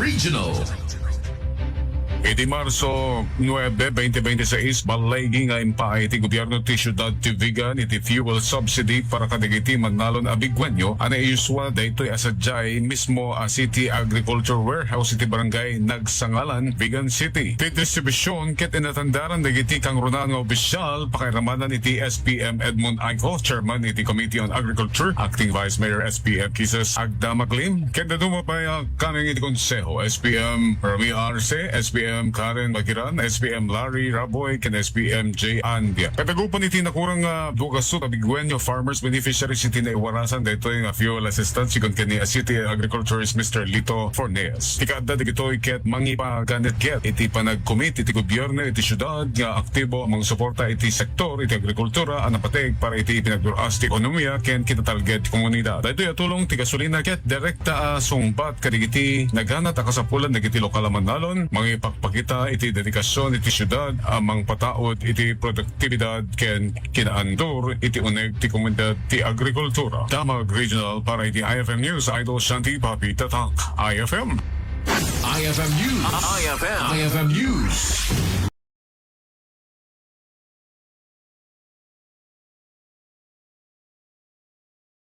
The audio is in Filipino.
Regional. Iti Marso 9, 2026, balay nga impaay iti gobyerno ti Siyudad ti Vigan iti fuel subsidy para kadigiti manalon abigwenyo. Ana iuswa daytoy asadyay mismo a City Agriculture Warehouse iti barangay Nagsangalan, Vigan City. Ti distribusyon ket inatandaran dagiti kang runan nga opisyal pakairamanan iti SPM Edmund Aiko, Chairman iti Committee on Agriculture, Acting Vice Mayor SPM Kisas Agda Maclim, ket nadumapay kaming iti konseho SPM Rami Arce, SPM Karen Magiran, SPM Larry Raboy, ken SPM J. Andia. Katagupan iti nakurang dugasot abigwenyo farmers beneficiaries iti naiwarasan daytoy nga fuel assistance sigon ken ni City Agriculturist Mr. Lito Fornes. Tikadda digitoy ket mangipaganit ket iti panag-commit iti gobyerno iti syudad nga aktibo amang suporta iti sektor iti agrikultura anapateg para iti pinagduras ti ekonomiya ken kinatalged ti komunidad. Daytoy atulong ti gasolina ket direkta sungbat kadigiti naghanat akasapulan dagiti lokal a manalon pakita iti dedikasyon iti syudad amang pataod iti produktibidad ken kinaandor iti uneg ti komunidad ti agrikultura. Damag Regional para iti IFM News, Idol Shanti Papi Tatak. IFM IFM News. IFM. IFM News.